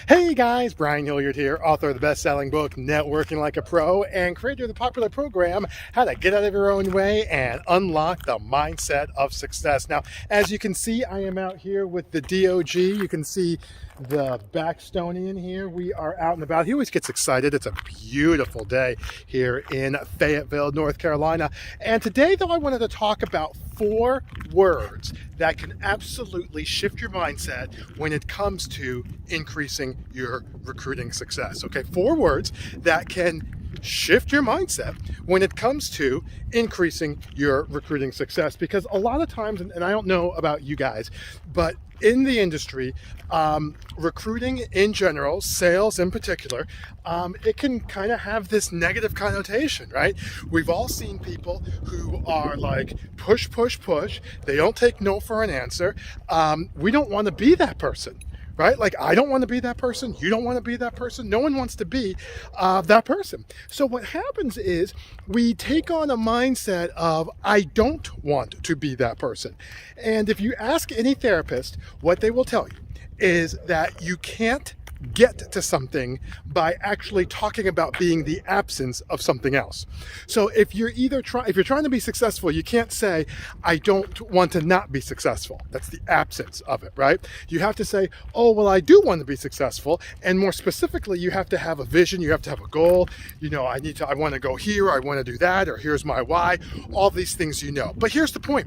Hey guys, Brian Hilliard here, author of the best-selling book, Networking Like a Pro, and creator of the popular program, How to Get Out of Your Own Way and Unlock the Mindset of Success. Now, as you can see, I am out here with the DOG. You can see the Baxtonian here. We are out and about. He always gets excited. It's a beautiful day here in Fayetteville, North Carolina. And today, though, I wanted to talk about 4 words that can absolutely shift your mindset when it comes to increasing your recruiting success. Okay, 4 words that can shift your mindset when it comes to increasing your recruiting success. Because a lot of times, and I don't know about you guys, but in the industry, recruiting in general, sales in particular, it can kind of have this negative connotation, right? We've all seen people who are like push, push, push. They don't take no for an answer. We don't want to be that person. Right? Like, I don't want to be that person. You don't want to be that person. No one wants to be that person. So what happens is we take on a mindset of, I don't want to be that person. And if you ask any therapist, what they will tell you is that you can't get to something by actually talking about being the absence of something else. So if you're trying to be successful, you can't say, I don't want to not be successful. That's the absence of it, right? You have to say, oh, well, I do want to be successful. And more specifically, you have to have a vision. You have to have a goal. You know, I want to go here. I want to do that, or here's my why, all these things, you know. But here's the point.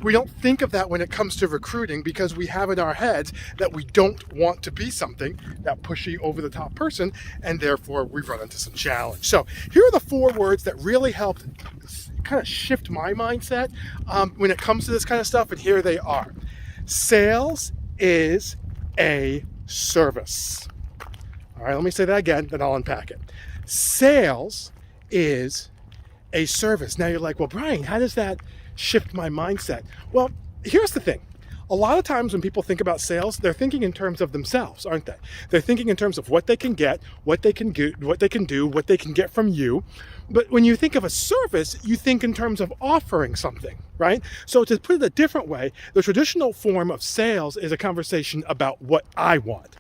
We don't think of that when it comes to recruiting because we have in our heads that we don't want to be something, that pushy over the top person, and therefore we've run into some challenge. So here are the 4 words that really helped kind of shift my mindset when it comes to this kind of stuff, and here they are. Sales is a service. All right, let me say that again, then I'll unpack it. Sales is a service. Now you're like, well, Brian, how does that shift my mindset? Well, here's the thing. A lot of times when people think about sales, they're thinking in terms of themselves, aren't they? They're thinking in terms of what they can get, what they can do, what they can get from you. But when you think of a service, you think in terms of offering something, right? So to put it a different way, the traditional form of sales is a conversation about what I want.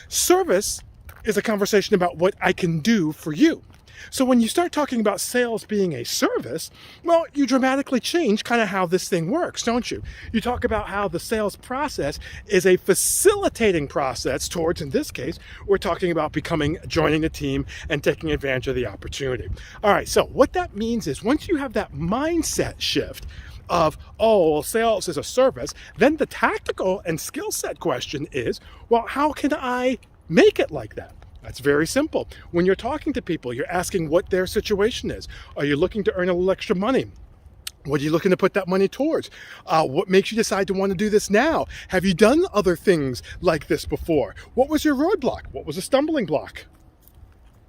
Service is a conversation about what I can do for you. So when you start talking about sales being a service, well, you dramatically change kind of how this thing works, don't you? You talk about how the sales process is a facilitating process towards, in this case, we're talking about joining a team and taking advantage of the opportunity. All right, so what that means is once you have that mindset shift of, oh, well, sales is a service, then the tactical and skill set question is, well, how can I make it like that? That's very simple. When you're talking to people, you're asking what their situation is. Are you looking to earn a little extra money? What are you looking to put that money towards? What makes you decide to want to do this now? Have you done other things like this before? What was your roadblock? What was a stumbling block?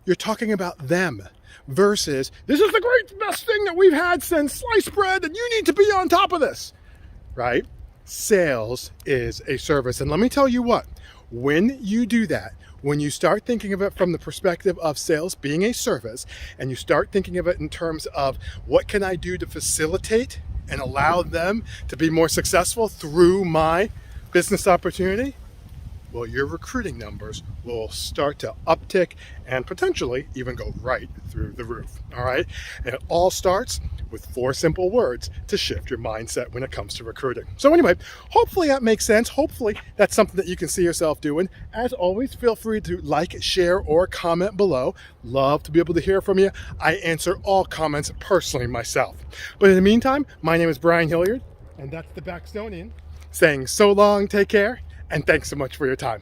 You're talking about them versus, this is the great best thing that we've had since sliced bread and you need to be on top of this, right? Sales is a service. And let me tell you what, when you do that, when you start thinking of it from the perspective of sales being a service, and you start thinking of it in terms of what can I do to facilitate and allow them to be more successful through my business opportunity, well, your recruiting numbers will start to uptick and potentially even go right through the roof. All right. And it all starts with 4 simple words to shift your mindset when it comes to recruiting. So anyway, hopefully that makes sense. Hopefully that's something that you can see yourself doing. As always, feel free to like, share, or comment below. Love to be able to hear from you. I answer all comments personally myself. But in the meantime, my name is Brian Hilliard, and that's the Baxtonian saying so long, take care, and thanks so much for your time.